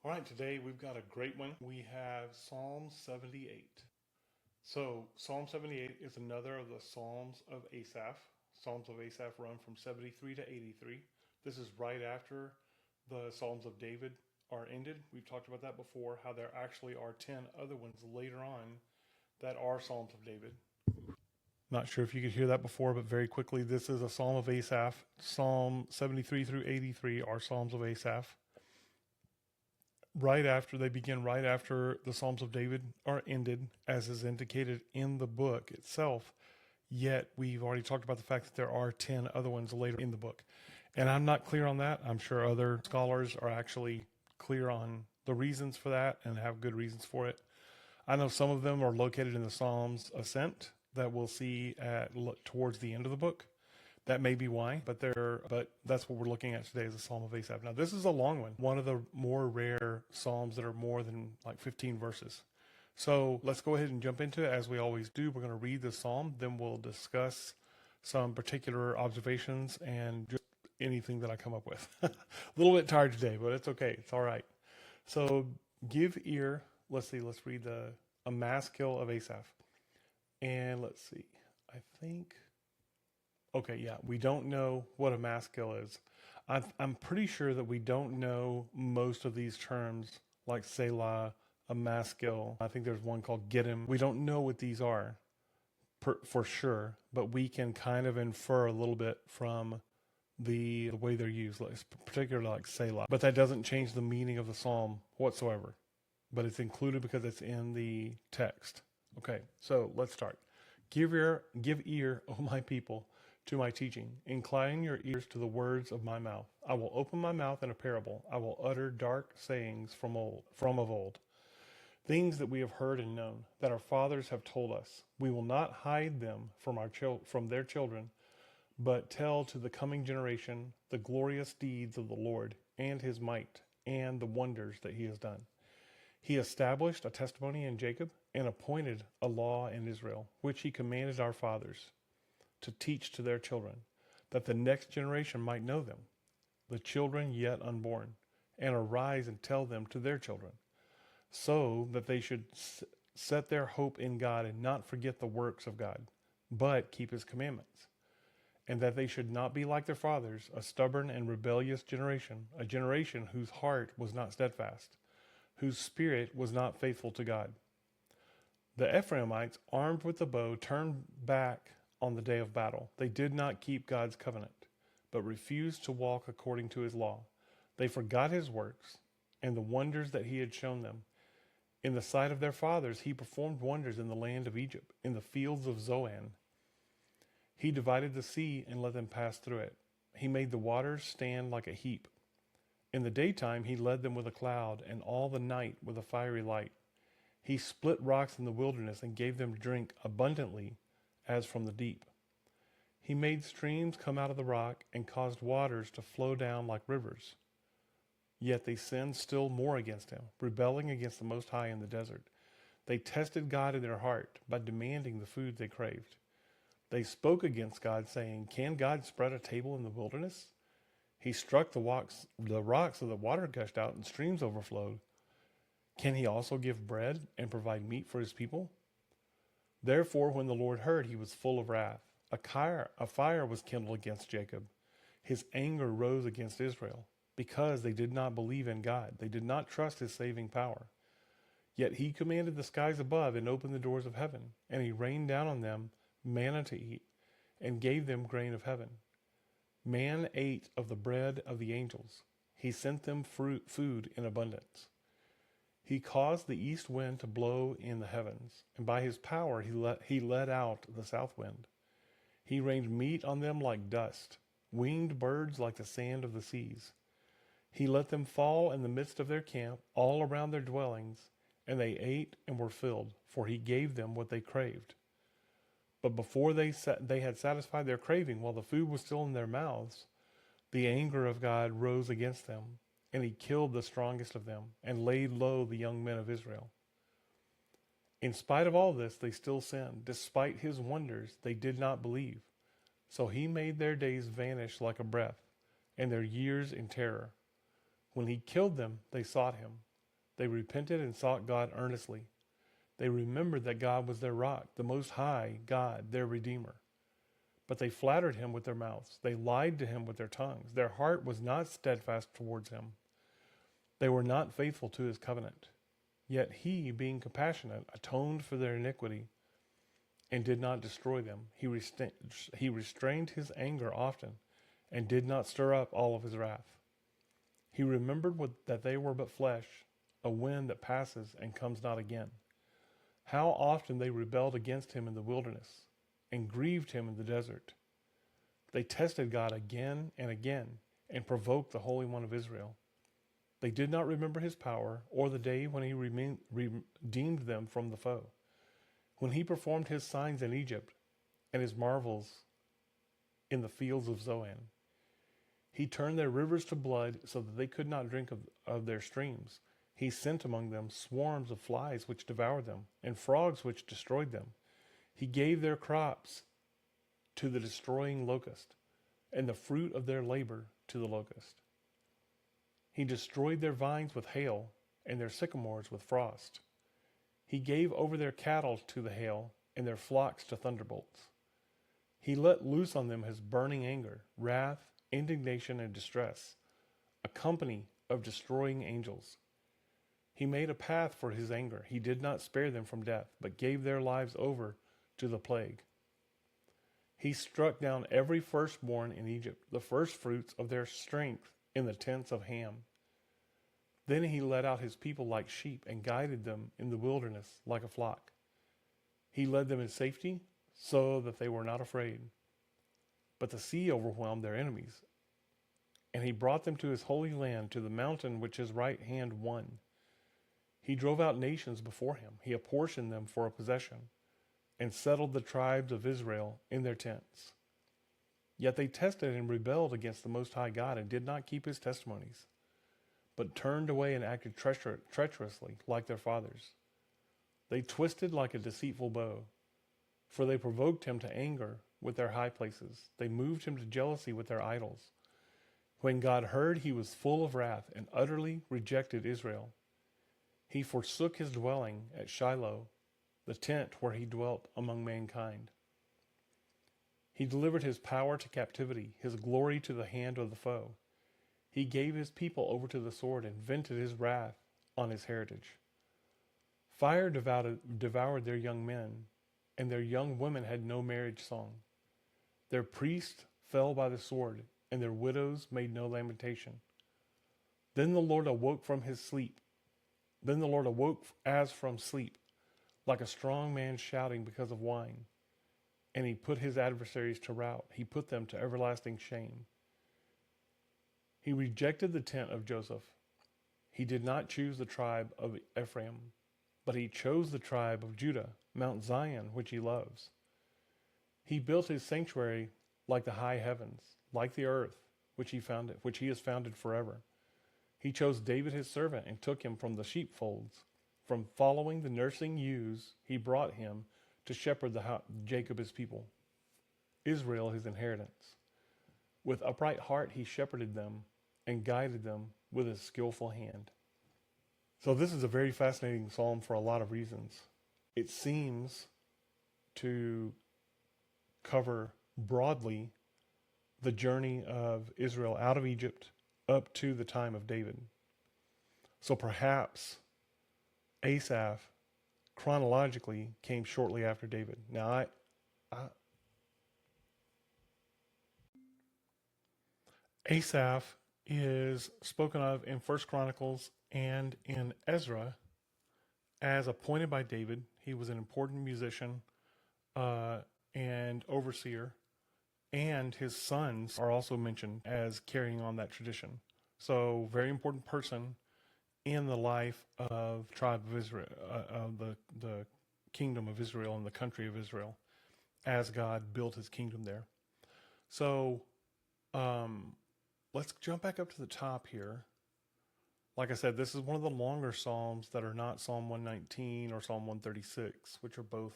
All right, today we've got a great one. We have Psalm 78. So, Psalm 78 is another of the Psalms of Asaph. Psalms of Asaph run from 73 to 83. This is right after the Psalms of David are ended. We've talked about that before, how there actually are 10 other ones later on that are Psalms of David. Not sure if you could hear that before, but very quickly, this is a Psalm of Asaph. Psalm 73 through 83 are Psalms of Asaph. Right after the Psalms of David are ended, as is indicated in the book itself. Yet we've already talked about the fact that there are 10 other ones later in the book. And I'm not clear on that. I'm sure other scholars are actually clear on the reasons for that and have good reasons for it. I know some of them are located in the Psalms Ascent that we'll see towards the end of the book. That may be why, but that's what we're looking at today is the Psalm of Asaph. Now, this is a long one of the more rare psalms that are more than like 15 verses. So let's go ahead and jump into it as we always do. We're going to read the psalm, then we'll discuss some particular observations and just anything that I come up with. A little bit tired today, but it's okay. It's all right. So give ear. Let's read a maskil of Asaph. And let's see. I think... Okay, yeah, we don't know what a maskil is. I'm pretty sure that we don't know most of these terms, like Selah, a maskil. I think there's one called Gittim. We don't know what these are for sure, but we can kind of infer a little bit from the way they're used, particularly like Selah. But that doesn't change the meaning of the psalm whatsoever. But it's included because it's in the text. Okay, so let's start. Give ear, O my people, to my teaching. Incline your ears to the words of my mouth. I will open my mouth in a parable. I will utter dark sayings from of old. Things that we have heard and known, that our fathers have told us. We will not hide them from their children, but tell to the coming generation the glorious deeds of the Lord and his might and the wonders that he has done. He established a testimony in Jacob and appointed a law in Israel, which he commanded our fathers to teach to their children, that the next generation might know them, the children yet unborn, and arise and tell them to their children, so that they should set their hope in God and not forget the works of God, but keep his commandments, and that they should not be like their fathers, a stubborn and rebellious generation, a generation whose heart was not steadfast, whose spirit was not faithful to God. The Ephraimites, armed with the bow, turned back on the day of battle. They did not keep God's covenant, but refused to walk according to his law. They forgot his works and the wonders that he had shown them. In the sight of their fathers, he performed wonders in the land of Egypt, in the fields of Zoan. He divided the sea and let them pass through it. He made the waters stand like a heap. In the daytime, he led them with a cloud, and all the night with a fiery light. He split rocks in the wilderness and gave them drink abundantly as from the deep. He made streams come out of the rock and caused waters to flow down like rivers. Yet they sinned still more against him, rebelling against the Most High in the desert. They tested God in their heart by demanding the food they craved. They spoke against God, saying, "Can God spread a table in the wilderness? He struck the rocks so that water gushed out and streams overflowed. Can he also give bread and provide meat for his people?" Therefore, when the Lord heard, he was full of wrath. A fire was kindled against Jacob. His anger rose against Israel, because they did not believe in God. They did not trust his saving power. Yet he commanded the skies above and opened the doors of heaven, and he rained down on them manna to eat, and gave them grain of heaven. Man ate of the bread of the angels. He sent them food in abundance. He caused the east wind to blow in the heavens, and by his power he let out the south wind. He rained meat on them like dust, winged birds like the sand of the seas. He let them fall in the midst of their camp, all around their dwellings, and they ate and were filled, for he gave them what they craved. But before they had satisfied their craving, while the food was still in their mouths, the anger of God rose against them, and he killed the strongest of them, and laid low the young men of Israel. In spite of all this, they still sinned. Despite his wonders, they did not believe. So he made their days vanish like a breath, and their years in terror. When he killed them, they sought him. They repented and sought God earnestly. They remembered that God was their rock, the Most High God, their Redeemer. But they flattered him with their mouths. They lied to him with their tongues. Their heart was not steadfast towards him. They were not faithful to his covenant. Yet he, being compassionate, atoned for their iniquity and did not destroy them. He restrained his anger often and did not stir up all of his wrath. He remembered that they were but flesh, a wind that passes and comes not again. How often they rebelled against him in the wilderness and grieved him in the desert. They tested God again and again and provoked the Holy One of Israel. They did not remember his power or the day when he redeemed them from the foe, when he performed his signs in Egypt and his marvels in the fields of Zoan. He turned their rivers to blood so that they could not drink of their streams. He sent among them swarms of flies which devoured them, and frogs which destroyed them. He gave their crops to the destroying locust, and the fruit of their labor to the locust. He destroyed their vines with hail, and their sycamores with frost. He gave over their cattle to the hail, and their flocks to thunderbolts. He let loose on them his burning anger, wrath, indignation, and distress, a company of destroying angels. He made a path for his anger. He did not spare them from death, but gave their lives over to the plague. He struck down every firstborn in Egypt, the firstfruits of their strength in the tents of Ham. Then he led out his people like sheep and guided them in the wilderness like a flock. He led them in safety so that they were not afraid. But the sea overwhelmed their enemies, and he brought them to his holy land, to the mountain which his right hand won. He drove out nations before him. He apportioned them for a possession, and settled the tribes of Israel in their tents. Yet they tested and rebelled against the Most High God and did not keep his testimonies, but turned away and acted treacherously like their fathers. They twisted like a deceitful bow, for they provoked him to anger with their high places. They moved him to jealousy with their idols. When God heard, he was full of wrath and utterly rejected Israel. He forsook his dwelling at Shiloh, the tent where he dwelt among mankind. He delivered his power to captivity, his glory to the hand of the foe. He gave his people over to the sword and vented his wrath on his heritage. Fire devoured their young men, and their young women had no marriage song. Their priests fell by the sword, and their widows made no lamentation. Then the Lord awoke from his sleep. Then the Lord awoke as from sleep, like a strong man shouting because of wine. And he put his adversaries to rout. He put them to everlasting shame. He rejected the tent of Joseph. He did not choose the tribe of Ephraim, but he chose the tribe of Judah, Mount Zion, which he loves. He built his sanctuary like the high heavens, like the earth, which he has founded forever. He chose David his servant and took him from the sheepfolds. From following the nursing ewes, he brought him to shepherd Jacob his people, Israel his inheritance. With upright heart he shepherded them and guided them with his skillful hand. So this is a very fascinating psalm for a lot of reasons. It seems to cover broadly the journey of Israel out of Egypt up to the time of David. So perhaps Asaph chronologically came shortly after David. Now Asaph is spoken of in First Chronicles and in Ezra as appointed by David. He was an important musician and overseer, and his sons are also mentioned as carrying on that tradition. So, very important person in the life of tribe of Israel, of the kingdom of Israel and the country of Israel, as God built his kingdom there. So, let's jump back up to the top here. Like I said, this is one of the longer Psalms that are not Psalm 119 or Psalm 136, which are both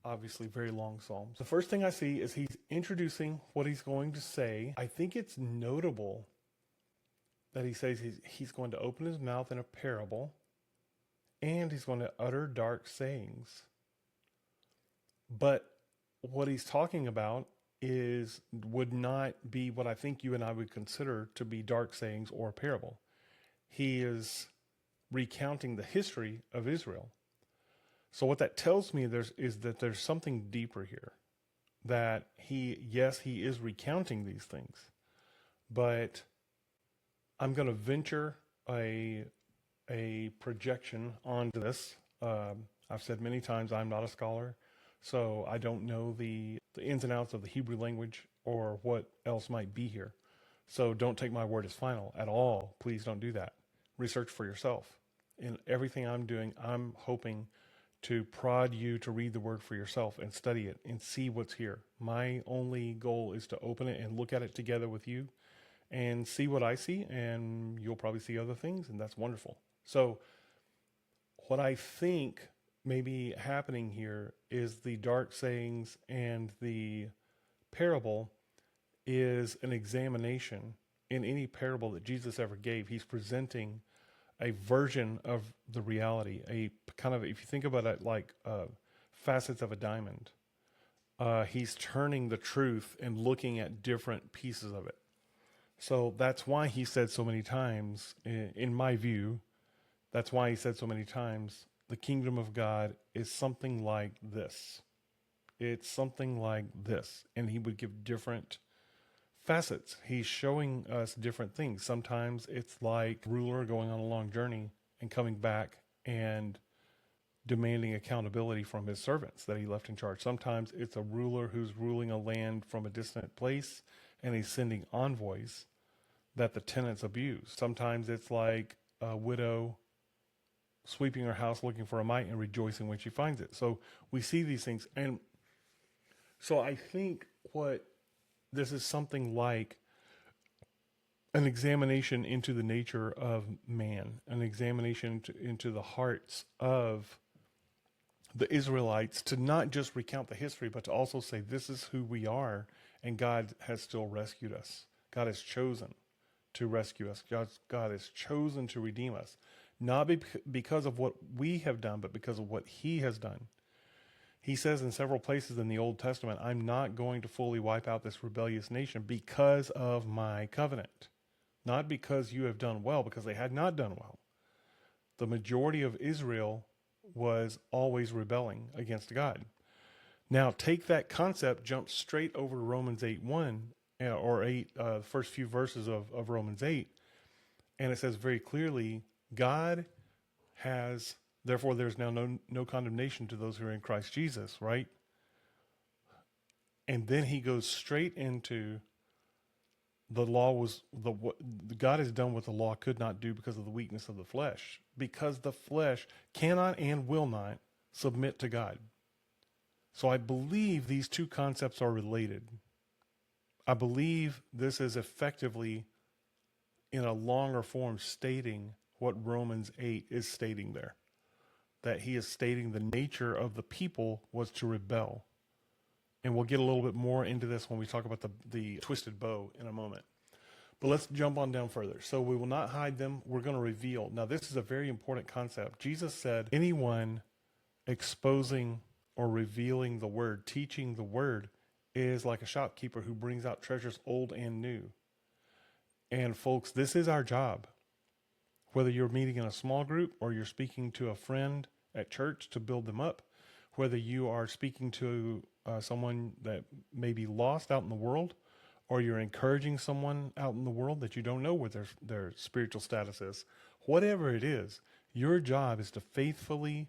obviously very long Psalms. The first thing I see is he's introducing what he's going to say. I think it's notable that he says he's going to open his mouth in a parable, and he's going to utter dark sayings. But what he's talking about would not be what I think you and I would consider to be dark sayings or a parable. He is recounting the history of Israel. So what that tells me is that there's something deeper here. That he is recounting these things, but I'm going to venture a projection onto this. I've said many times I'm not a scholar, so I don't know the ins and outs of the Hebrew language or what else might be here. So don't take my word as final at all. Please don't do that. Research for yourself. In everything I'm doing, I'm hoping to prod you to read the word for yourself and study it and see what's here. My only goal is to open it and look at it together with you and see what I see, and you'll probably see other things, and that's wonderful. So what I think may be happening here is the dark sayings and the parable is an examination. In any parable that Jesus ever gave, he's presenting a version of the reality, a kind of, if you think about it like facets of a diamond, he's turning the truth and looking at different pieces of it. So that's why he said so many times, in my view, that's why he said so many times, the kingdom of God is something like this. It's something like this. And he would give different facets. He's showing us different things. Sometimes it's like a ruler going on a long journey and coming back and demanding accountability from his servants that he left in charge. Sometimes it's a ruler who's ruling a land from a distant place and he's sending envoys that the tenants abuse. Sometimes it's like a widow sweeping her house looking for a mite and rejoicing when she finds it. So we see these things. And so I think this is something like an examination into the nature of man, an examination into the hearts of the Israelites, to not just recount the history, but to also say, this is who we are, and God has still rescued us. God has chosen to rescue us. God has chosen to redeem us, not because of what we have done, but because of what he has done. He says in several places in the Old Testament, I'm not going to fully wipe out this rebellious nation because of my covenant. Not because you have done well, because they had not done well. The majority of Israel was always rebelling against God. Now take that concept, jump straight over to Romans 8:1, or 8, first few verses of Romans 8, and it says very clearly, God has... Therefore, there's now no condemnation to those who are in Christ Jesus, right? And then he goes straight into the law was what God has done what the law could not do because of the weakness of the flesh, because the flesh cannot and will not submit to God. So I believe these two concepts are related. I believe this is effectively, in a longer form, stating what Romans 8 is stating there. That he is stating the nature of the people was to rebel. And we'll get a little bit more into this when we talk about the twisted bow in a moment. But let's jump on down further. So we will not hide them. We're going to reveal. Now, this is a very important concept. Jesus said, anyone exposing or revealing the word, teaching the word, is like a shopkeeper who brings out treasures old and new. And folks, this is our job. Whether you're meeting in a small group or you're speaking to a friend at church to build them up, whether you are speaking to someone that may be lost out in the world, or you're encouraging someone out in the world that you don't know what their spiritual status is, whatever it is, your job is to faithfully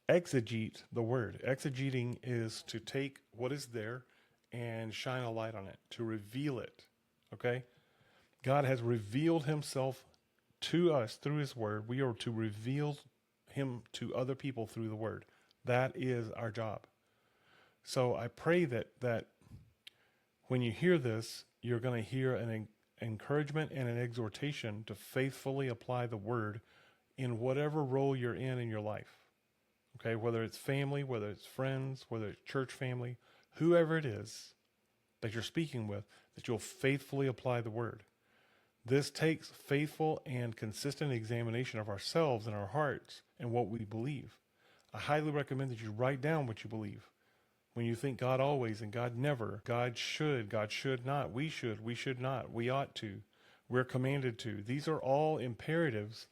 exegete the word. Exegeting is to take what is there and shine a light on it, to reveal it, okay? God has revealed himself to us through his word. We are to reveal him to other people through the word. That is our job. So I pray that when you hear this, you're going to hear an encouragement and an exhortation to faithfully apply the word in whatever role you're in your life. Okay, whether it's family, whether it's friends, whether it's church family, whoever it is that you're speaking with, that you'll faithfully apply the word. This takes faithful and consistent examination of ourselves and our hearts and what we believe. I highly recommend that you write down what you believe. When you think God always and God never, God should not, we should not, we ought to, we're commanded to. These are all imperatives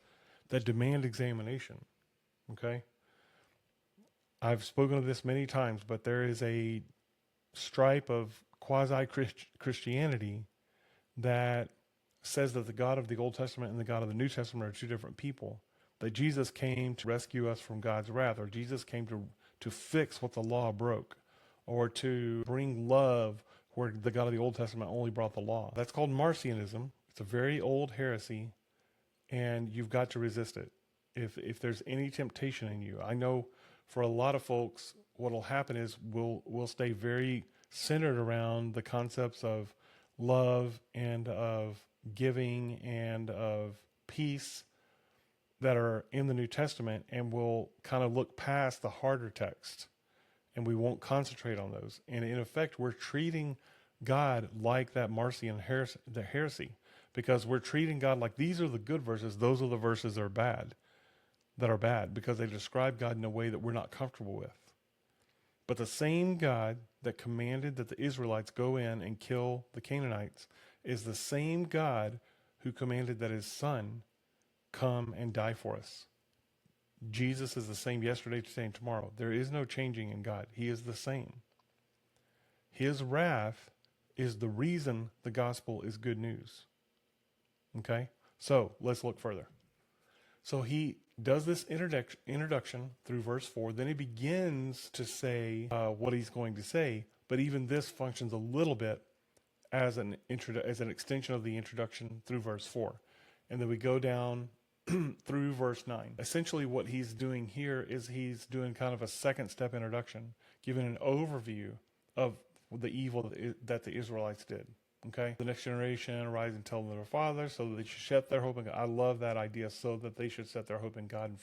that demand examination. Okay? I've spoken of this many times, but there is a stripe of quasi-Christianity that says that the God of the Old Testament and the God of the New Testament are two different people. That Jesus came to rescue us from God's wrath, or Jesus came to fix what the law broke, or to bring love where the God of the Old Testament only brought the law. That's called Marcionism. It's a very old heresy, and you've got to resist it. If there's any temptation in you, I know for a lot of folks, what will happen is we'll stay very centered around the concepts of love and of giving and of peace that are in the New Testament, and we'll kind of look past the harder text and we won't concentrate on those. And in effect, we're treating God like that Marcion heresy, because we're treating God like these are the good verses, those are the verses that are bad because they describe God in a way that we're not comfortable with. But the same God that commanded that the Israelites go in and kill the Canaanites is the same God who commanded that his son come and die for us. Jesus is the same yesterday, today, and tomorrow. There is no changing in God. He is the same. His wrath is the reason the gospel is good news. Okay? So let's look further. So he does this introduction through verse 4. Then he begins to say what he's going to say. But even this functions a little bit as an extension of the introduction through verse 4. And then we go down through verse 9. Essentially what he's doing here is he's doing kind of a second step introduction, giving an overview of the evil that the Israelites did. Okay? The next generation arise and tell their fathers so that they should set their hope in God. I love that idea, so that they should set their hope in God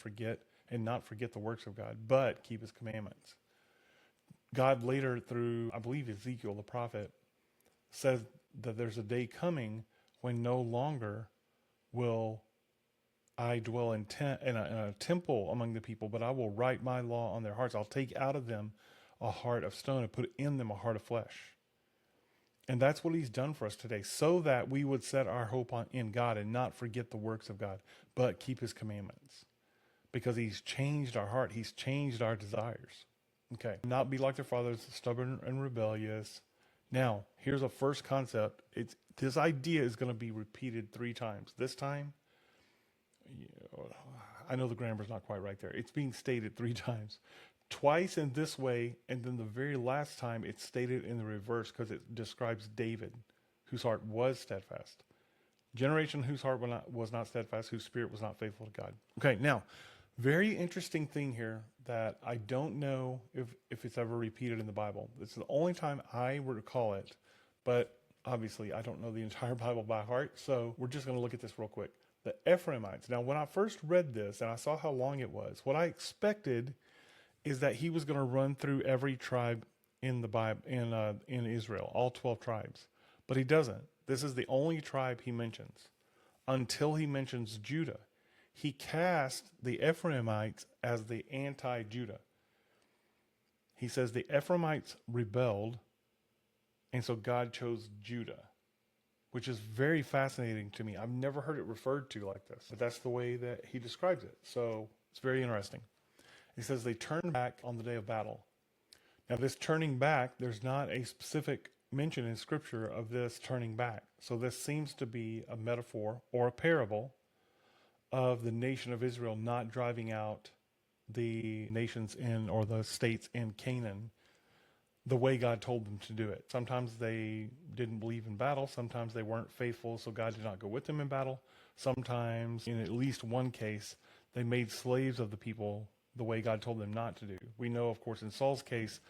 and not forget the works of God, but keep his commandments. God later through, I believe Ezekiel the prophet, says that there's a day coming when no longer will I dwell in a temple among the people, but I will write my law on their hearts. I'll take out of them a heart of stone and put in them a heart of flesh. And that's what he's done for us today, so that we would set our hope in God and not forget the works of God, but keep his commandments. Because he's changed our heart. He's changed our desires. Okay. Not be like their fathers, stubborn and rebellious. Now, here's a first concept. This idea is going to be repeated 3 times. This time, I know the grammar's not quite right there. It's being stated 3 times. Twice in this way, and then the very last time it's stated in the reverse, because it describes David, whose heart was steadfast. Generation whose heart was not steadfast, whose spirit was not faithful to God. Okay, now, very interesting thing here that I don't know if it's ever repeated in the Bible. This is the only time I recall it, but obviously I don't know the entire Bible by heart, so we're just going to look at this real quick. The Ephraimites. Now, when I first read this and I saw how long it was, what I expected is that he was going to run through every tribe in the Bible, in Israel, all 12 tribes. But he doesn't. This is the only tribe he mentions until he mentions Judah. He cast the Ephraimites as the anti-Judah. He says the Ephraimites rebelled, and so God chose Judah, which is very fascinating to me. I've never heard it referred to like this, but that's the way that he describes it. So it's very interesting. He says they turned back on the day of battle. Now, this turning back, there's not a specific mention in Scripture of this turning back. So this seems to be a metaphor or a parable of the nation of Israel not driving out the nations or the states in Canaan the way God told them to do it. Sometimes they didn't believe in battle. Sometimes they weren't faithful, so God did not go with them in battle. Sometimes, in at least one case, they made slaves of the people the way God told them not to do. We know, of course, in Saul's case,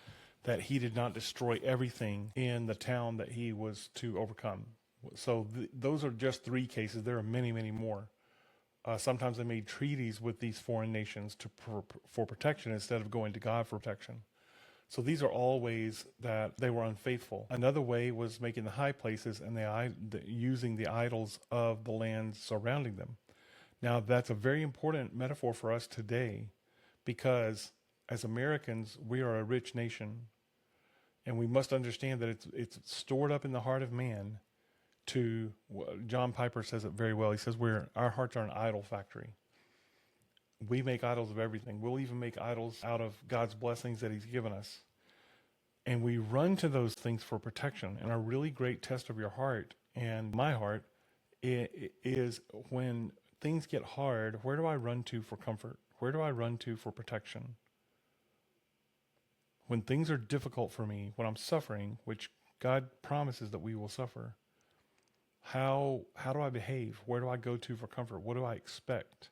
that he did not destroy everything in the town that he was to overcome. So those are just 3 cases. There are many, many more. Sometimes they made treaties with these foreign nations for protection instead of going to God for protection. So these are all ways that they were unfaithful. Another way was making the high places and using the idols of the lands surrounding them. Now, that's a very important metaphor for us today because as Americans, we are a rich nation. And we must understand that it's stored up in the heart of man John Piper says it very well. He says our hearts are an idol factory. We make idols of everything. We'll even make idols out of God's blessings that he's given us. And we run to those things for protection. And a really great test of your heart and my heart is when things get hard, where do I run to for comfort? Where do I run to for protection? When things are difficult for me, when I'm suffering, which God promises that we will suffer, how do I behave? Where do I go to for comfort? What do I expect?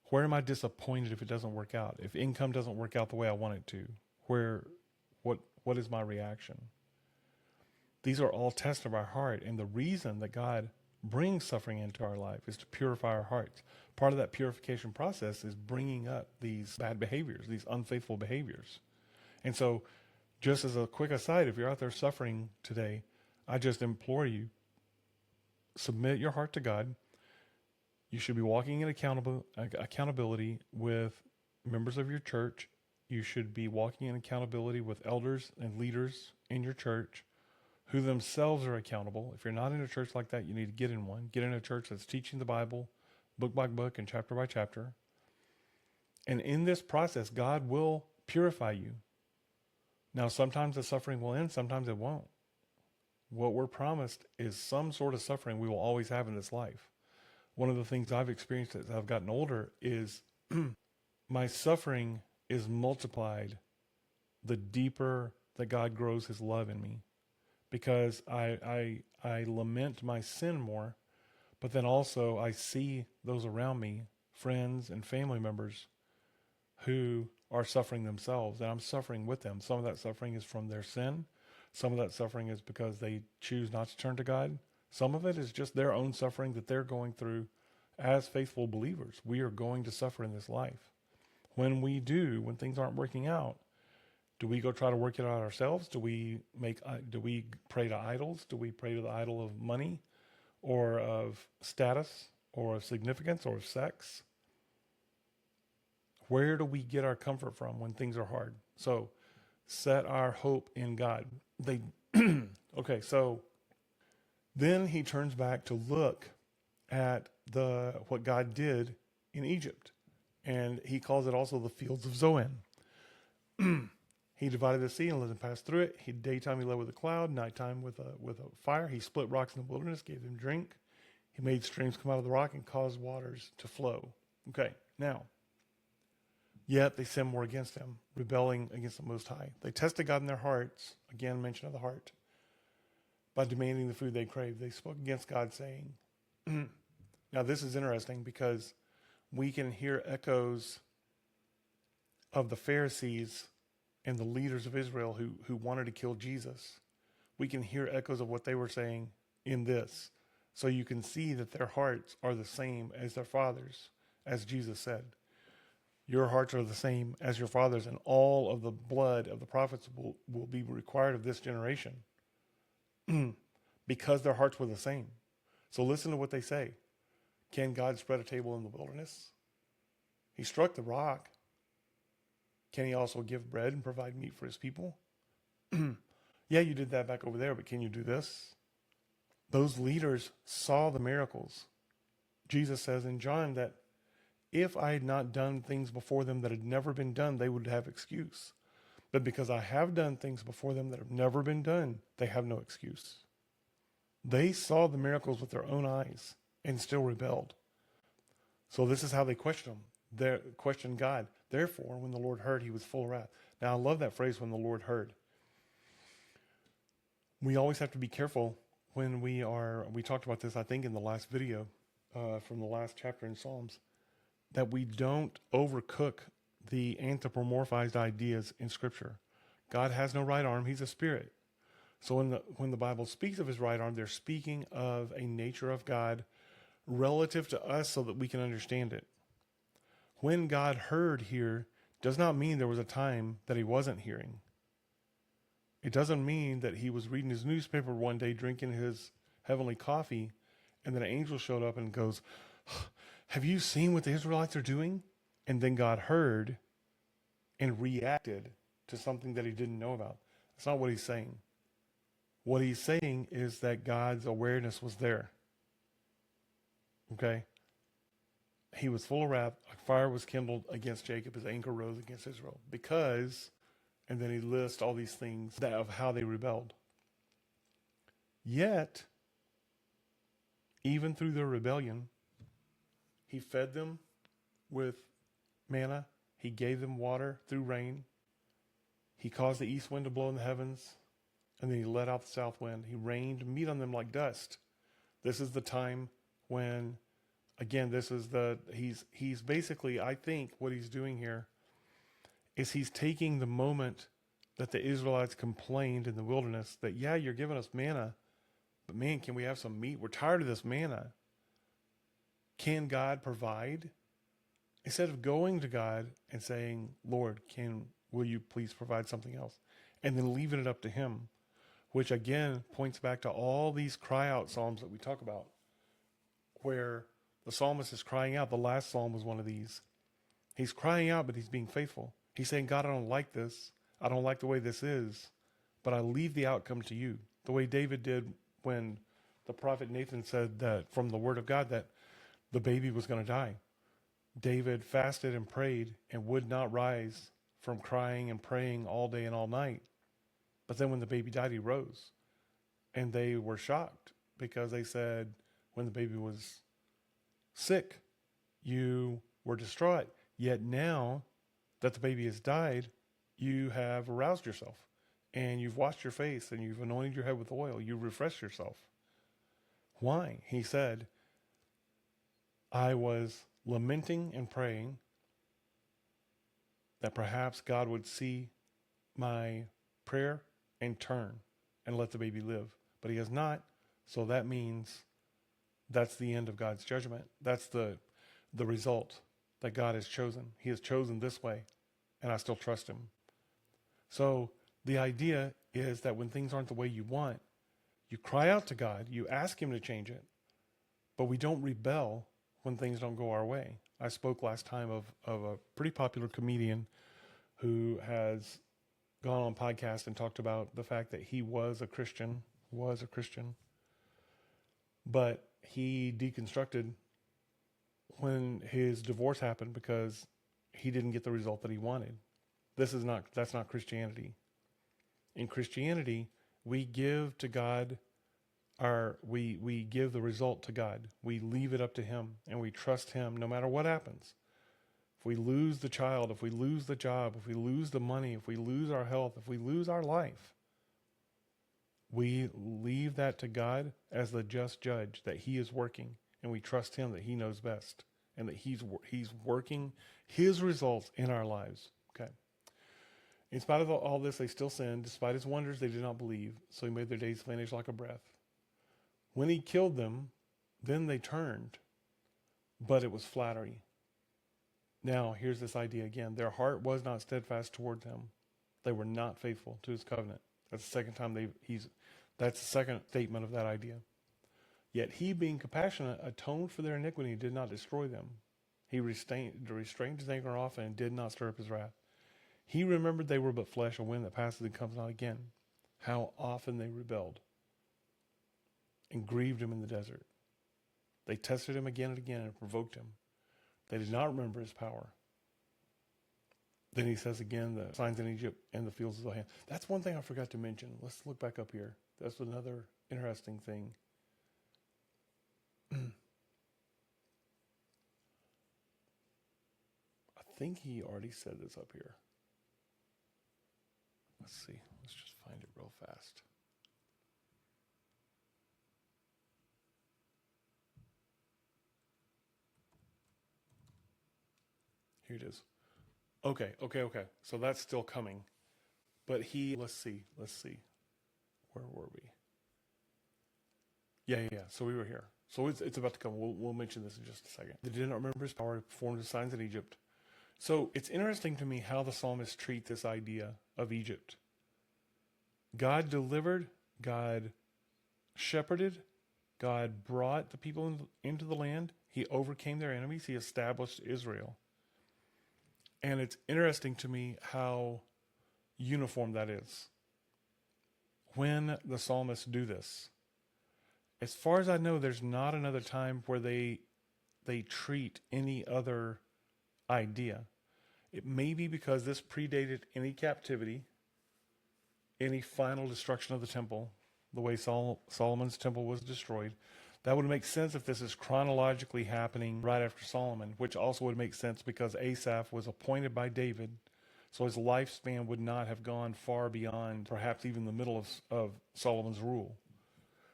Where am I disappointed if it doesn't work out? If income doesn't work out the way I want it to, what is my reaction? These are all tests of our heart, and the reason that God brings suffering into our life is to purify our hearts. Part of that purification process is bringing up these bad behaviors, these unfaithful behaviors. And so, just as a quick aside, if you're out there suffering today, I just implore you, submit your heart to God. You should be walking in accountability with members of your church. You should be walking in accountability with elders and leaders in your church who themselves are accountable. If you're not in a church like that, you need to get in one. Get in a church that's teaching the Bible book by book and chapter by chapter. And in this process, God will purify you. Now, sometimes the suffering will end, sometimes it won't. What we're promised is some sort of suffering we will always have in this life. One of the things I've experienced as I've gotten older is my suffering is multiplied the deeper that God grows his love in me. Because I lament my sin more, but then also I see those around me, friends and family members, who are suffering themselves, and I'm suffering with them. Some of that suffering is from their sin. Some of that suffering is because they choose not to turn to God. Some of it is just their own suffering that they're going through as faithful believers. We are going to suffer in this life. When things aren't working out, do we go try to work it out ourselves? Do we pray to idols? Do we pray to the idol of money or of status or of significance or of sex? Where do we get our comfort from when things are hard? So set our hope in God. Okay, so then he turns back to look at what God did in Egypt. And he calls it also the fields of Zoan. He divided the sea and let them pass through it. Daytime he led with a cloud, nighttime with a fire. He split rocks in the wilderness, gave them drink. He made streams come out of the rock and caused waters to flow. Okay, now, yet they sinned more against him, rebelling against the Most High. They tested God in their hearts, again, mention of the heart, by demanding the food they craved. They spoke against God, saying, now this is interesting because we can hear echoes of the Pharisees and the leaders of Israel who wanted to kill Jesus. We can hear echoes of what they were saying in this. So you can see that their hearts are the same as their fathers, as Jesus said. Your hearts are the same as your fathers, and all of the blood of the prophets will be required of this generation because their hearts were the same. So listen to what they say. Can God spread a table in the wilderness? He struck the rock. Can he also give bread and provide meat for his people? Yeah, you did that back over there, but can you do this? Those leaders saw the miracles. Jesus says in John that if I had not done things before them that had never been done, they would have excuse. But because I have done things before them that have never been done, they have no excuse. They saw the miracles with their own eyes and still rebelled. So this is how they questioned him. They questioned God. Therefore, when the Lord heard, he was full of wrath. Now, I love that phrase, when the Lord heard. We always have to be careful when we talked about this, I think, in the last video from the last chapter in Psalms, that we don't overcook the anthropomorphized ideas in Scripture. God has no right arm. He's a spirit. So when the Bible speaks of his right arm, they're speaking of a nature of God relative to us so that we can understand it. When God heard here does not mean there was a time that he wasn't hearing. It doesn't mean that he was reading his newspaper one day, drinking his heavenly coffee, and then an angel showed up and goes, have you seen what the Israelites are doing? And then God heard and reacted to something that he didn't know about. That's not what he's saying. What he's saying is that God's awareness was there. Okay? He was full of wrath. A fire was kindled against Jacob. His anger rose against Israel. Because, and then he lists all these things of how they rebelled. Yet, even through their rebellion, he fed them with manna. He gave them water through rain. He caused the east wind to blow in the heavens. And then he let out the south wind. He rained meat on them like dust. This is the time when, again, he's basically, I think what he's doing here is he's taking the moment that the Israelites complained in the wilderness that, yeah, you're giving us manna, but man, can we have some meat? We're tired of this manna. Can God provide? Instead of going to God and saying, Lord, will you please provide something else? And then leaving it up to him, which again points back to all these cry out psalms that we talk about, where the psalmist is crying out. The last psalm was one of these. He's crying out, but he's being faithful. He's saying, God, I don't like this. I don't like the way this is, but I leave the outcome to you. The way David did when the prophet Nathan said that from the word of God that the baby was going to die. David fasted and prayed and would not rise from crying and praying all day and all night. But then when the baby died, he rose. And they were shocked because they said, when the baby was sick, you were distraught. Yet now that the baby has died, you have aroused yourself and you've washed your face and you've anointed your head with oil. You refreshed yourself. Why? He said, I was lamenting and praying that perhaps God would see my prayer and turn and let the baby live. But he has not. So that means that's the end of God's judgment. That's the result that God has chosen. He has chosen this way, and I still trust him. So the idea is that when things aren't the way you want, you cry out to God, you ask him to change it, but we don't rebel when things don't go our way. I spoke last time of a pretty popular comedian who has gone on podcast and talked about the fact that he was a Christian, but he deconstructed when his divorce happened because he didn't get the result that he wanted. That's not Christianity. In Christianity, we give to God we give the result to God. We leave it up to him and we trust him no matter what happens. If we lose the child, if we lose the job, if we lose the money, if we lose our health, if we lose our life, we leave that to God as the just judge, that he is working, and we trust him that he knows best and that he's working his results in our lives. Okay. In spite of all this, they still sinned. Despite his wonders, they did not believe. So he made their days vanish like a breath. When he killed them, then they turned, but it was flattery. Now, here's this idea again. Their heart was not steadfast toward him. They were not faithful to his covenant. That's the second time that's the second statement of that idea. Yet he, being compassionate, atoned for their iniquity and did not destroy them. He restrained his anger often and did not stir up his wrath. He remembered they were but flesh, a wind that passes and comes not again. How often they rebelled and grieved him in the desert. They tested him again and again and provoked him. They did not remember his power. Then he says again, the signs in Egypt and the fields of the hand. That's one thing I forgot to mention. Let's look back up here. That's another interesting thing. I think he already said this up here. Let's see. Let's just find it real fast. Here it is. Okay. So that's still coming. But let's see. Where were we? Yeah. So we were here. So it's about to come. We'll mention this in just a second. They did not remember his power, performed his signs in Egypt. So it's interesting to me how the psalmists treat this idea of Egypt. God delivered, God shepherded, God brought the people into the land. He overcame their enemies. He established Israel. And it's interesting to me how uniform that is. When the psalmists do this, as far as I know, there's not another time where they treat any other idea. It may be because this predated any captivity, any final destruction of the temple, the way Solomon's temple was destroyed. That would make sense if this is chronologically happening right after Solomon, which also would make sense because Asaph was appointed by David, so his lifespan would not have gone far beyond perhaps even the middle of Solomon's rule.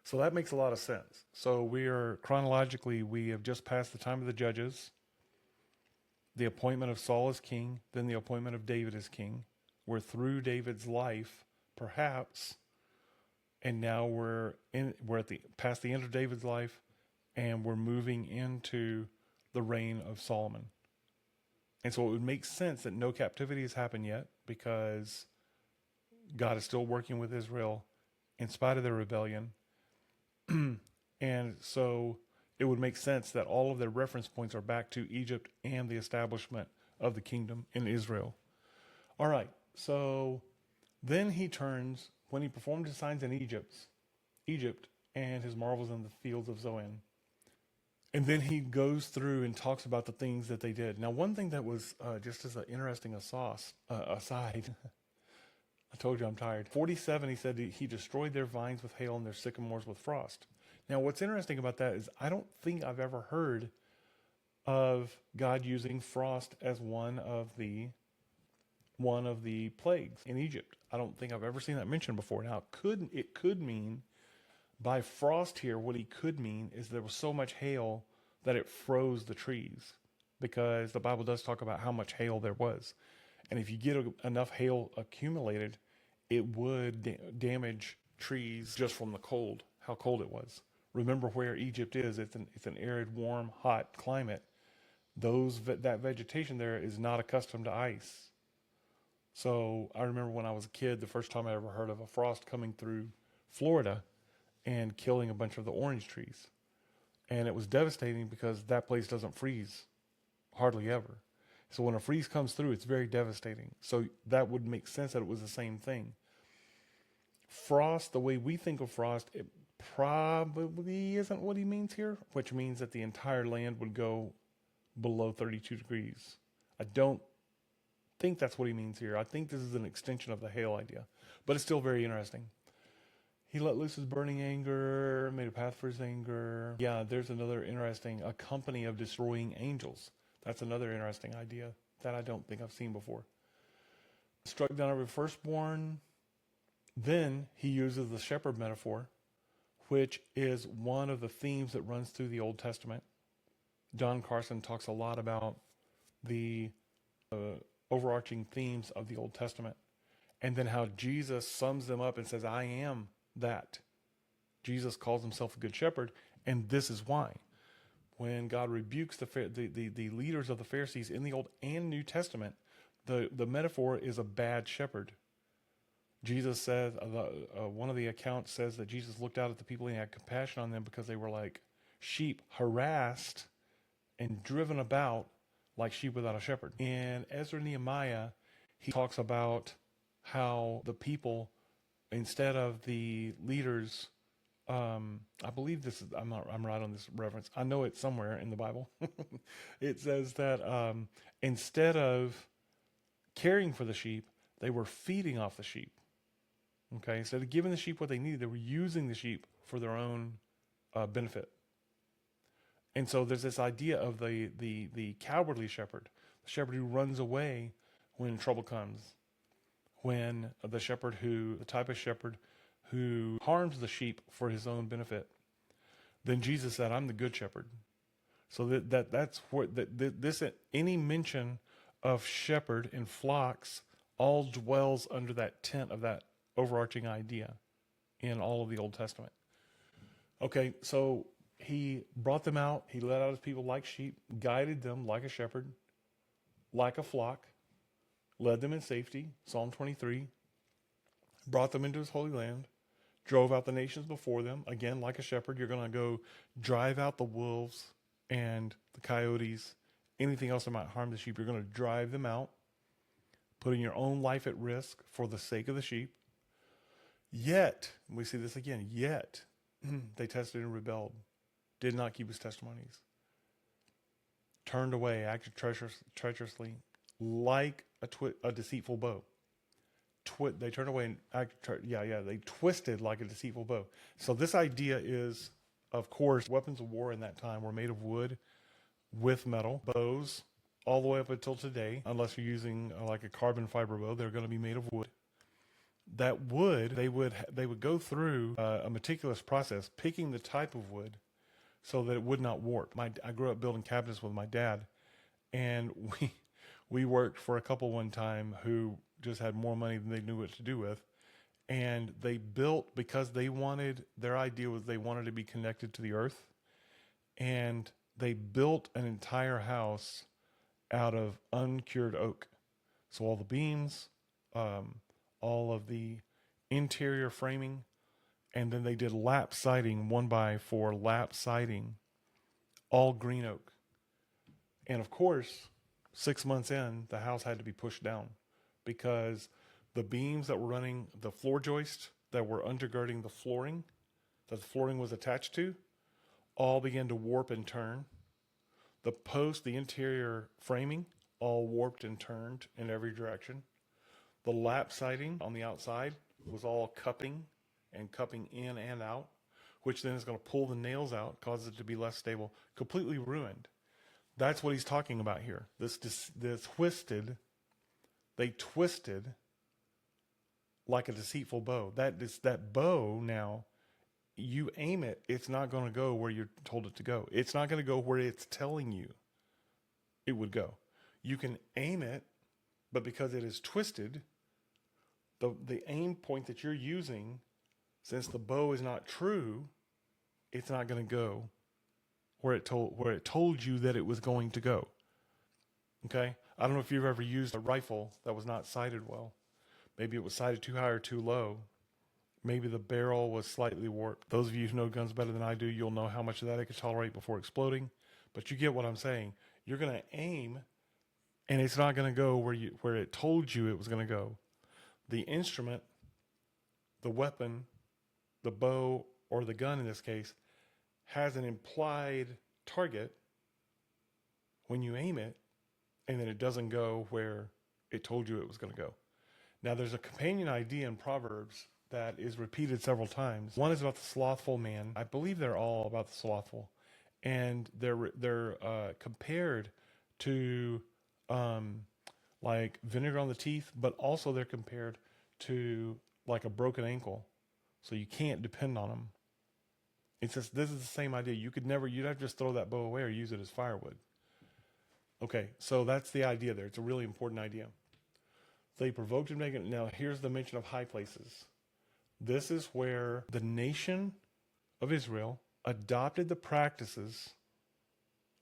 So that makes a lot of sense. So we have just passed the time of the judges, the appointment of Saul as king, then the appointment of David as king. We're through David's life, perhaps, and now we're past the end of David's life, and we're moving into the reign of Solomon. And so it would make sense that no captivity has happened yet because God is still working with Israel in spite of their rebellion. And so it would make sense that all of their reference points are back to Egypt and the establishment of the kingdom in Israel. All right, so then he turns, when he performed his signs in Egypt and his marvels in the fields of Zoan. And then he goes through and talks about the things that they did. Now, one thing that was just as an interesting aside, I told you I'm tired. 47, he said he destroyed their vines with hail and their sycamores with frost. Now, what's interesting about that is I don't think I've ever heard of God using frost as one of the plagues in Egypt. I don't think I've ever seen that mentioned before. Now, it could mean by frost here, what he could mean is there was so much hail that it froze the trees, because the Bible does talk about how much hail there was. And if you get enough hail accumulated, it would damage trees just from the cold, how cold it was. Remember where Egypt is. It's an arid, warm, hot climate. That vegetation there is not accustomed to ice. So I remember when I was a kid, the first time I ever heard of a frost coming through Florida and killing a bunch of the orange trees. And it was devastating because that place doesn't freeze hardly ever. So when a freeze comes through, it's very devastating. So that would make sense that it was the same thing. Frost, the way we think of frost, it probably isn't what he means here, which means that the entire land would go below 32 degrees. I don't think that's what he means here. I think this is an extension of the hail idea, but it's still very interesting. He let loose his burning anger, made a path for his anger. Yeah, there's another interesting, a company of destroying angels. That's another interesting idea that I don't think I've seen before. Struck down every firstborn. Then he uses the shepherd metaphor, which is one of the themes that runs through the Old Testament. John Carson talks a lot about the overarching themes of the Old Testament, and then how Jesus sums them up and says, I am that. Jesus calls himself a good shepherd, and this is why. When God rebukes the leaders of the Pharisees in the Old and New Testament, the metaphor is a bad shepherd. Jesus says, one of the accounts says that Jesus looked out at the people and he had compassion on them because they were like sheep harassed and driven about like sheep without a shepherd. In Ezra and Nehemiah, he talks about how the people, instead of the leaders, I believe I'm right on this reference. I know it's somewhere in the Bible. It says that instead of caring for the sheep, they were feeding off the sheep. Okay, instead of giving the sheep what they needed, they were using the sheep for their own benefit. And so there's this idea of the cowardly shepherd, the shepherd who runs away when trouble comes, when the type of shepherd who harms the sheep for his own benefit. Then Jesus said, I'm the good shepherd. So that's where any mention of shepherd and flocks all dwells under that tent of that overarching idea in all of the Old Testament. Okay, so he brought them out. He led out his people like sheep, guided them like a shepherd, like a flock, led them in safety, Psalm 23. brought them into his holy land, drove out the nations before them. Again, like a shepherd, you're going to go drive out the wolves and the coyotes, anything else that might harm the sheep. You're going to drive them out, putting your own life at risk for the sake of the sheep. Yet, we see this again, yet they tested and rebelled, did not keep his testimonies, turned away, acted treacherously, like a deceitful bow. They turned away and acted, they twisted like a deceitful bow. So this idea is, of course, weapons of war in that time were made of wood with metal. Bows, all the way up until today, unless you're using like a carbon fiber bow, they're going to be made of wood. That wood, they would go through a meticulous process, picking the type of wood so that it would not warp. I grew up building cabinets with my dad, and we worked for a couple one time who just had more money than they knew what to do with. And they built, because their idea was they wanted to be connected to the earth. And they built an entire house out of uncured oak. So all the beams, all of the interior framing, and then they did lap siding, 1x4 lap siding, all green oak. And of course, 6 months in, the house had to be pushed down because the beams that were running, the floor joists that were undergirding the flooring, that the flooring was attached to, all began to warp and turn. The post, the interior framing, all warped and turned in every direction. The lap siding on the outside was all cupping in and out, which then is going to pull the nails out, cause it to be less stable, completely ruined. That's what he's talking about here. They twisted like a deceitful bow. That bow now, you aim it, it's not going to go where you're told it to go. It's not going to go where it's telling you it would go. You can aim it, but because it is twisted, the aim point that you're using, since the bow is not true, it's not going to go where it told you that it was going to go. Okay? I don't know if you've ever used a rifle that was not sighted well. Maybe it was sighted too high or too low. Maybe the barrel was slightly warped. Those of you who know guns better than I do, you'll know how much of that it could tolerate before exploding. But you get what I'm saying. You're going to aim, and it's not going to go where it told you it was going to go. The instrument, the weapon, the bow, or the gun in this case, has an implied target when you aim it, and then it doesn't go where it told you it was going to go. Now, there's a companion idea in Proverbs that is repeated several times. One is about the slothful man. I believe they're all about the slothful, and they're compared to like vinegar on the teeth, but also they're compared to like a broken ankle, so you can't depend on them. It's just, this is the same idea. You'd have to just throw that bow away or use it as firewood. Okay, so that's the idea there. It's a really important idea. They provoked him to make it. Now, here's the mention of high places. This is where the nation of Israel adopted the practices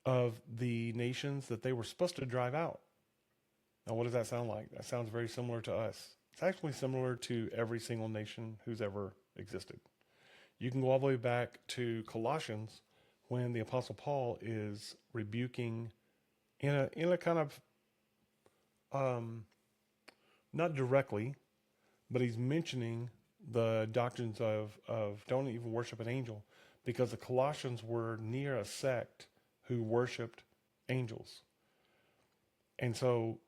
of the nations that they were supposed to drive out. Now, what does that sound like? That sounds very similar to us. It's actually similar to every single nation who's ever existed. You can go all the way back to Colossians when the Apostle Paul is rebuking in a kind of, not directly, but he's mentioning the doctrines of don't even worship an angel, because the Colossians were near a sect who worshiped angels. And so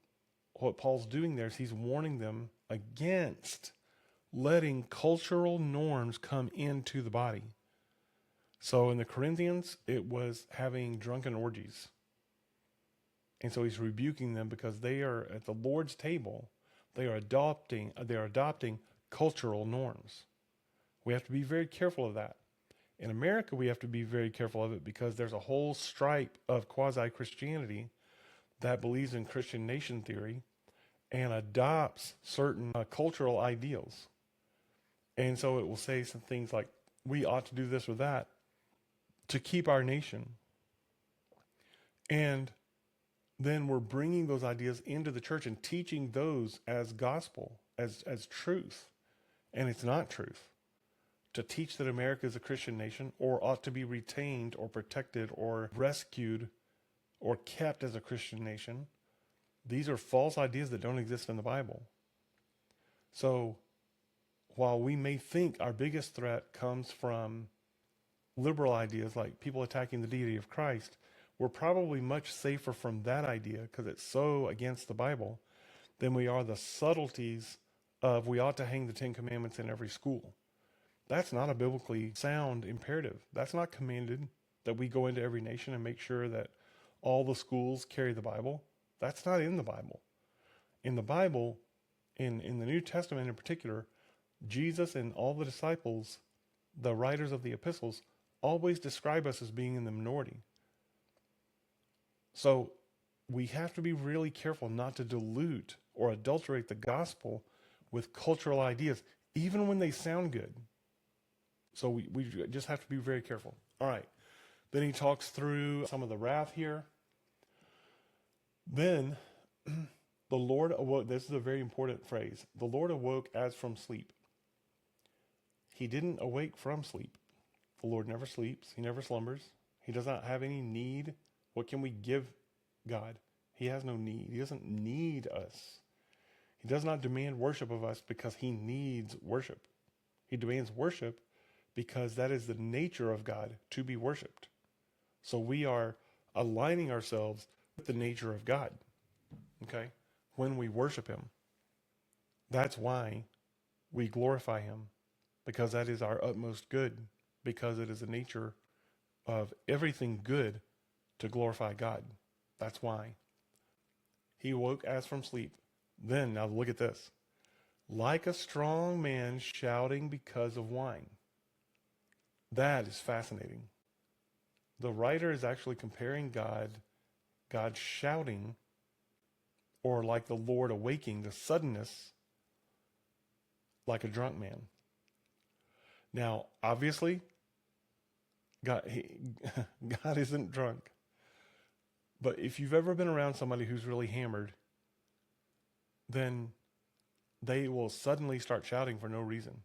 what Paul's doing there is he's warning them against letting cultural norms come into the body. So in the Corinthians, it was having drunken orgies. And so he's rebuking them because they are at the Lord's table. They are adopting cultural norms. We have to be very careful of that. In America, we have to be very careful of it because there's a whole stripe of quasi-Christianity that believes in Christian nation theory and adopts certain cultural ideals. And so it will say some things like, we ought to do this or that to keep our nation. And then we're bringing those ideas into the church and teaching those as gospel, as truth. And it's not truth. To teach that America is a Christian nation or ought to be retained or protected or rescued or kept as a Christian nation, these are false ideas that don't exist in the Bible. So while we may think our biggest threat comes from liberal ideas like people attacking the deity of Christ, we're probably much safer from that idea because it's so against the Bible than we are the subtleties of we ought to hang the Ten Commandments in every school. That's not a biblically sound imperative. That's not commanded that we go into every nation and make sure that all the schools carry the Bible. That's not in the Bible. In the Bible, in the New Testament in particular, Jesus and all the disciples, the writers of the epistles, always describe us as being in the minority. So we have to be really careful not to dilute or adulterate the gospel with cultural ideas, even when they sound good. So we just have to be very careful. All right. Then he talks through some of the wrath here. Then the Lord awoke. This is a very important phrase. The Lord awoke as from sleep. He didn't awake from sleep. The Lord never sleeps. He never slumbers. He does not have any need. What can we give God? He has no need. He doesn't need us. He does not demand worship of us because he needs worship. He demands worship because that is the nature of God, to be worshiped. So we are aligning ourselves with the nature of God, okay, when we worship him. That's why we glorify him, because that is our utmost good, because it is the nature of everything good to glorify God. That's why. He woke as from sleep. Then, now look at this. Like a strong man shouting because of wine. That is fascinating. The writer is actually comparing God shouting, or like the Lord awaking, the suddenness, like a drunk man. Now, obviously, God isn't drunk. But if you've ever been around somebody who's really hammered, then they will suddenly start shouting for no reason.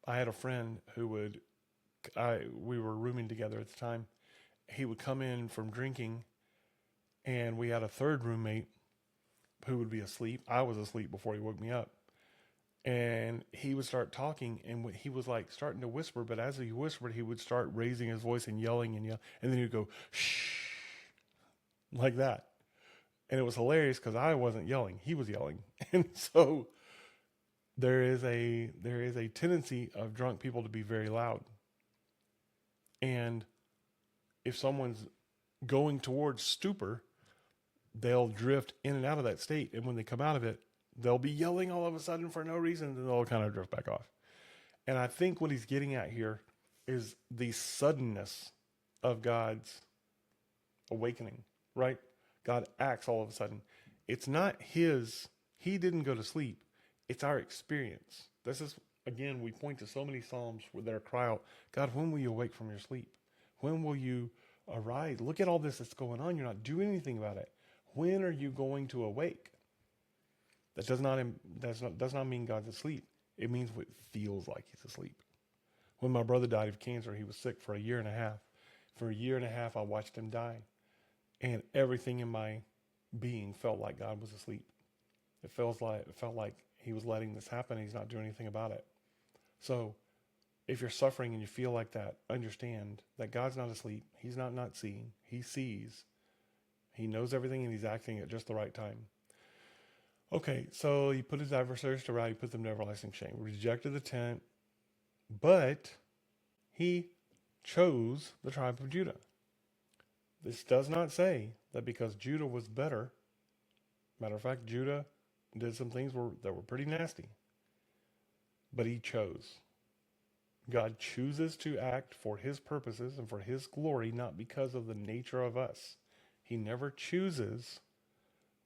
I had a friend who we were rooming together at the time. He would come in from drinking, and we had a third roommate who would be asleep. I was asleep before he woke me up. And he would start talking, and he was like starting to whisper, but as he whispered, he would start raising his voice and yelling, and then he'd go, shh, like that. And it was hilarious because I wasn't yelling. He was yelling. And so there is a tendency of drunk people to be very loud. And if someone's going towards stupor, they'll drift in and out of that state. And when they come out of it, they'll be yelling all of a sudden for no reason, and they'll kind of drift back off. And I think what he's getting at here is the suddenness of God's awakening, right? God acts all of a sudden. It's not he didn't go to sleep. It's our experience. This is, again, we point to so many Psalms where they cry out, God, when will you awake from your sleep? When will you arise? Look at all this that's going on. You're not doing anything about it. When are you going to awake? That does not mean God's asleep. It means it feels like he's asleep. When my brother died of cancer, he was sick for a year and a half. For a year and a half, I watched him die. And everything in my being felt like God was asleep. It felt like he was letting this happen and he's not doing anything about it. So if you're suffering and you feel like that, understand that God's not asleep. He's not seeing. He sees. He knows everything and he's acting at just the right time. Okay, so he put his adversaries to rout. He put them to everlasting shame. Rejected the tent, but he chose the tribe of Judah. This does not say that because Judah was better. Matter of fact, Judah did some things that were pretty nasty. But he chose. God chooses to act for his purposes and for his glory, not because of the nature of us. He never chooses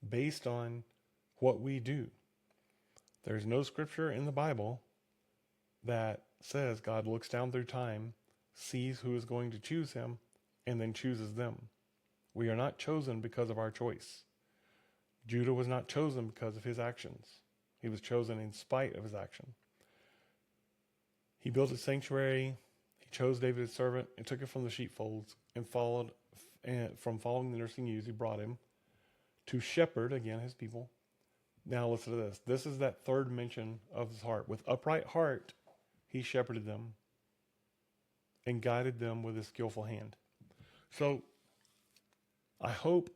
based on what we do. There's no scripture in the Bible that says God looks down through time, sees who is going to choose him, and then chooses them. We are not chosen because of our choice. Judah was not chosen because of his actions. He was chosen in spite of his action. He built a sanctuary. He chose David his servant and took it from the sheepfolds and followed, and from following the nursing ewes, he brought him to shepherd, again, his people. Now listen to this. This is that third mention of his heart. With upright heart, he shepherded them and guided them with his skillful hand. So I hope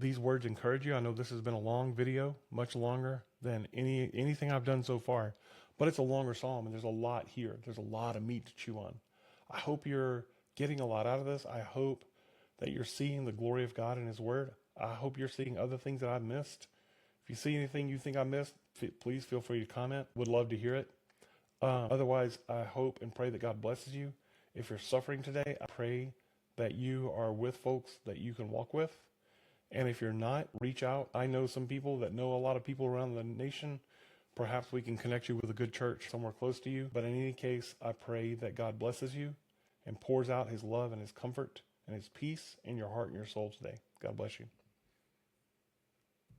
these words encourage you. I know this has been a long video, much longer than anything I've done so far, but it's a longer psalm and there's a lot here. There's a lot of meat to chew on. I hope you're getting a lot out of this. I hope that you're seeing the glory of God in his word. I hope you're seeing other things that I've missed. If you see anything you think I missed, please feel free to comment. Would love to hear it. Otherwise, I hope and pray that God blesses you. If you're suffering today, I pray that you are with folks that you can walk with. And if you're not, reach out. I know some people that know a lot of people around the nation. Perhaps we can connect you with a good church somewhere close to you. But in any case, I pray that God blesses you and pours out his love and his comfort and his peace in your heart and your soul today. God bless you.